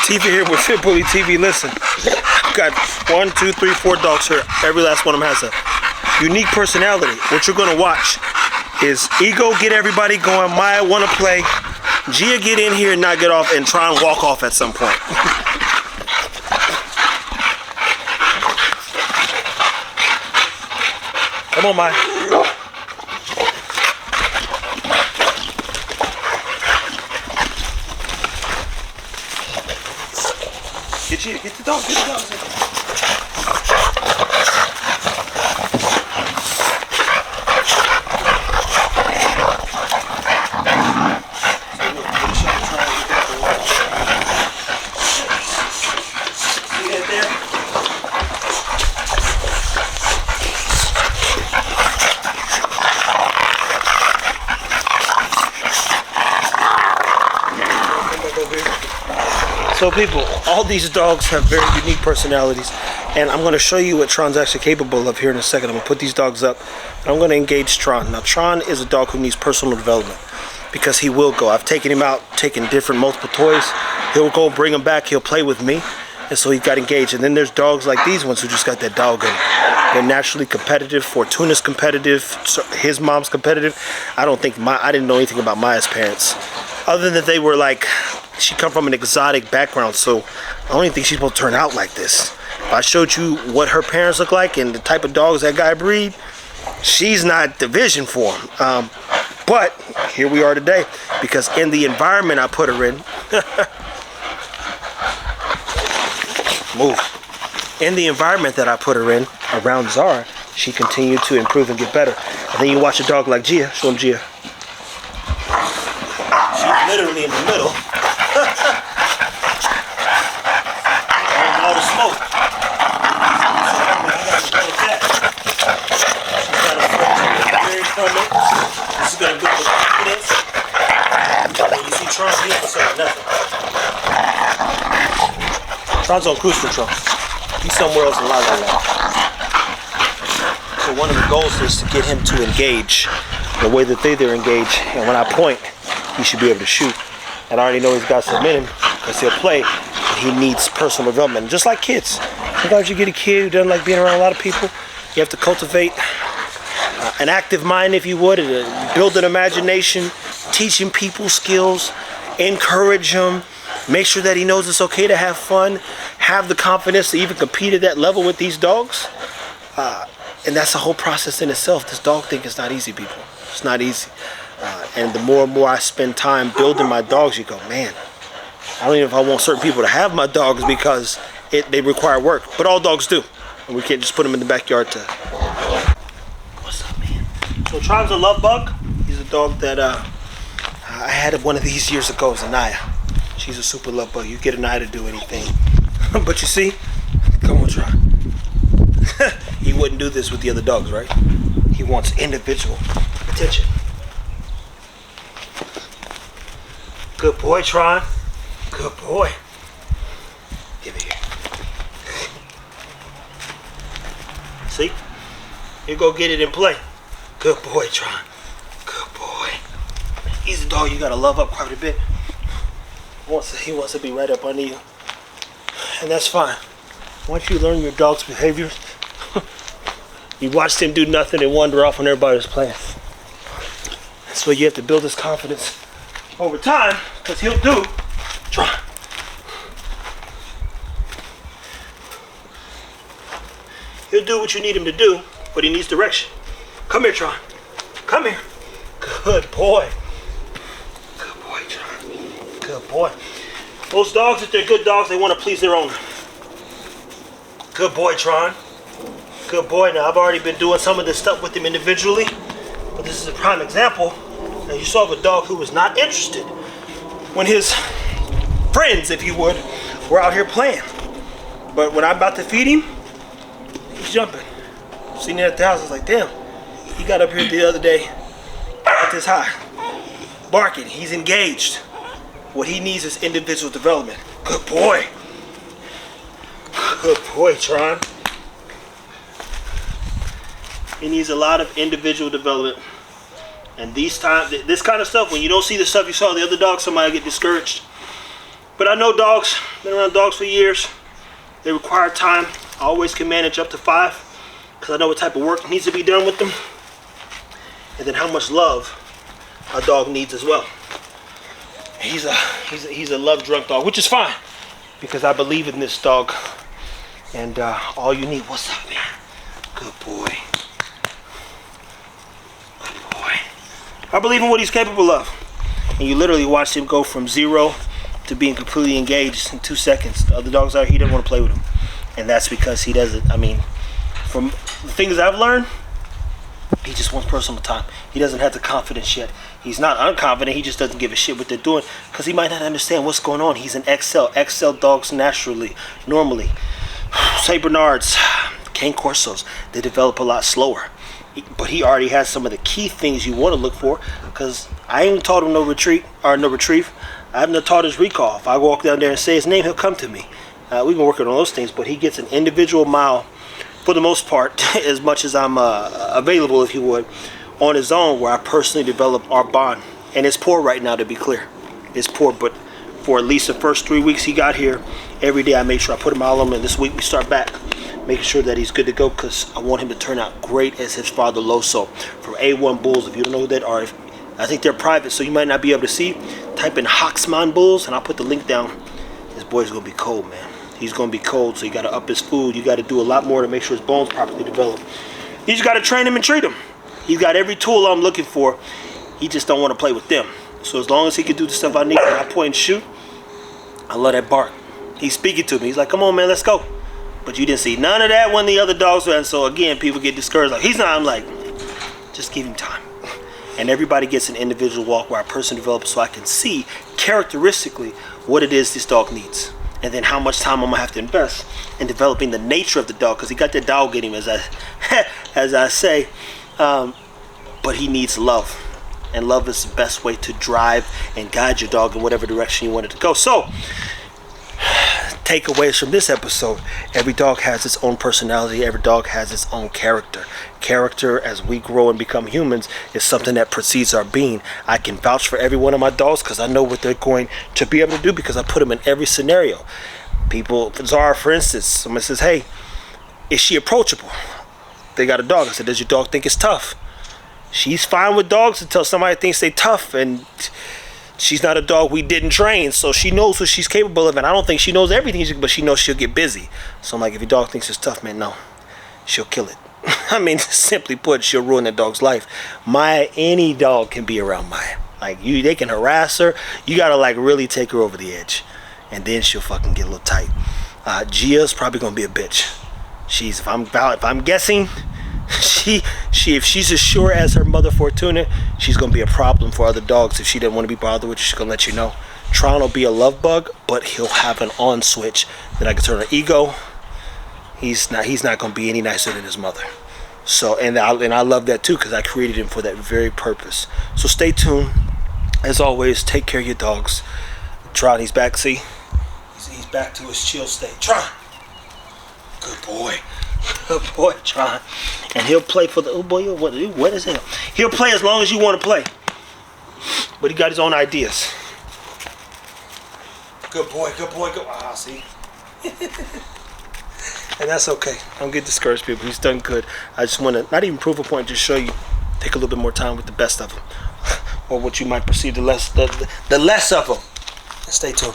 TV here with Fit Bully TV. Listen, I've got 1, 2, 3, 4 dogs here. Every last one of them has a unique personality. What you're gonna watch is Ego get everybody going, Maya wanna play, Gia get in here and not get off and try and walk off at some point. Come on, Maya. Get the dog, get the dog. So people, all these dogs have very unique personalities, and I'm going to show you what Tron's actually capable of here in a second. I'm going to put these dogs up, and I'm going to engage Tron. Now Tron is a dog who needs personal development, because he will go. I've taken him out, taken different multiple toys. He'll go bring him back, he'll play with me, and so he got engaged. And then there's dogs like these ones who just got that dog in them. They're naturally competitive. Fortuna's competitive, his mom's competitive. I didn't know anything about Maya's parents, other than that they were like, she come from an exotic background, so I don't even think she's supposed to turn out like this. If I showed you what her parents look like and the type of dogs that guy breed, she's not the vision for him. But here we are today, because in the environment I put her in, move. In the environment that I put her in, around Zara, she continued to improve and get better. And then you watch a dog like Gia. Show him Gia. She's literally in the middle. All the smoke. This is gonna build the confidence. When you see Tron, he ain't saying nothing. Tron's on cruise control. He's somewhere else in La La Land. So one of the goals is to get him to engage the way that they're engaged. And when I point, he should be able to shoot. And I already know he's got some in him, because he'll play, but he needs personal development. Just like kids. Sometimes you get a kid who doesn't like being around a lot of people. You have to cultivate an active mind, if you would, and build an imagination, teach him people skills, encourage him, make sure that he knows it's okay to have fun, have the confidence to even compete at that level with these dogs. And that's a whole process in itself. This dog thing is not easy, people. It's not easy. And the more and more I spend time building my dogs, you go, man, I don't even know if I want certain people to have my dogs, because they require work. But all dogs do. And we can't just put them in the backyard to... What's up, man? So Tron's a love bug. He's a dog that I had one of these years ago. It's Anaya. She's a super love bug. You get Anaya to do anything. But you see, come on, Tron. He wouldn't do this with the other dogs, right? He wants individual attention. Good boy, Tron. Good boy. Give it here. See? You go get it and play. Good boy, Tron. Good boy. He's a dog you gotta love up quite a bit. He wants to be right up under you. And that's fine. Once you learn your dog's behaviors, you watch him do nothing and wander off when everybody was playing. That's why you have to build his confidence over time, because he'll do. Tron. He'll do what you need him to do, but he needs direction. Come here, Tron. Come here. Good boy. Good boy, Tron. Good boy. Those dogs, if they're good dogs, they want to please their owner. Good boy, Tron. Good boy. Now, I've already been doing some of this stuff with him individually, but this is a prime example. Now, you saw a dog who was not interested when his friends, if you would, were out here playing. But when I'm about to feed him, he's jumping. Seen it at the house, I was like, damn. He got up here the other day at this high, barking. He's engaged. What he needs is individual development. Good boy. Good boy, Tron. He needs a lot of individual development. And this kind of stuff, when you don't see the stuff you saw the other dog, somebody get discouraged. But I know dogs, been around dogs for years. They require time. I always can manage up to 5 because I know what type of work needs to be done with them. And then how much love a dog needs as well. He's a love drunk dog, which is fine because I believe in this dog. And all you need, what's up, man? Good boy. Good boy. I believe in what he's capable of. And you literally watch him go from 0 to being completely engaged in 2 seconds. The other dogs out here, he doesn't want to play with him. And that's because he doesn't, I mean, from the things I've learned, he just wants personal time. He doesn't have the confidence yet. He's not unconfident. He just doesn't give a shit what they're doing because he might not understand what's going on. He's an XL. XL dogs normally. St. Bernards, Cane Corsos, they develop a lot slower. But he already has some of the key things you want to look for because I ain't taught him no retrieve. I haven't taught his recall. If I walk down there and say his name, he'll come to me. We've been working on those things, but he gets an individual mile for the most part, as much as I'm available, if you would, on his own, where I personally develop our bond. And it's poor right now, to be clear. It's poor, but for at least the first 3 weeks he got here, every day I make sure I put a mile on him, and this week we start back, making sure that he's good to go, because I want him to turn out great as his father Loso from A1 Bulls. If you don't know who that are, I think they're private, so you might not be able to see. Type in Hoxman Bulls, and I'll put the link down. This boy's gonna be cold, man. He's gonna be cold, so you gotta up his food. You gotta do a lot more to make sure his bones properly develop. You just gotta train him and treat him. He's got every tool I'm looking for. He just don't want to play with them. So as long as he can do the stuff I need when I point and shoot, I love that bark. He's speaking to me. He's like, come on, man, let's go. But you didn't see none of that when the other dogs were. And so again, people get discouraged. Like, he's not. I'm like, just give him time. And everybody gets an individual walk where a person develops, so I can see characteristically what it is this dog needs. And then how much time I'm gonna have to invest in developing the nature of the dog, because he got that dog in him, as I say. But he needs love, and love is the best way to drive and guide your dog in whatever direction you want it to go. So, takeaways from this episode: every dog has its own personality. Every dog has its own character. Character, as we grow and become humans, is something that precedes our being. I can vouch for every one of my dogs because I know what they're going to be able to do, because I put them in every scenario. People, Zara, for instance, someone says, hey, is she approachable? They got a dog. I said, does your dog think it's tough? She's fine with dogs until somebody thinks they tough, and she's not a dog we didn't train, so she knows what she's capable of, and I don't think she knows everything, but she knows she'll get busy. So I'm like, if your dog thinks it's tough, man, no, she'll kill it. I mean, simply put, she'll ruin that dog's life. Any dog can be around Maya. Like, they can harass her. You gotta like really take her over the edge, and then she'll fucking get a little tight. Gia's probably gonna be a bitch. If I'm guessing, if she's as sure as her mother Fortuna, she's gonna be a problem for other dogs. If she didn't want to be bothered with you, she's gonna let you know. Tron will be a love bug, but he'll have an on switch that I can turn on ego. He's not gonna be any nicer than his mother. So and I love that too, because I created him for that very purpose. So stay tuned. As always, take care of your dogs. Tron, he's back. See, he's back to his chill state. Tron, good boy. Good boy, Tron. And he'll play for the, oh boy, what is it? He'll play as long as you want to play. But he got his own ideas. Good boy, good boy, good. See? And that's okay. Don't get discouraged, people. He's done good. I just want to not even prove a point, just show you. Take a little bit more time with the best of them. Or what you might perceive the less of them. Stay tuned.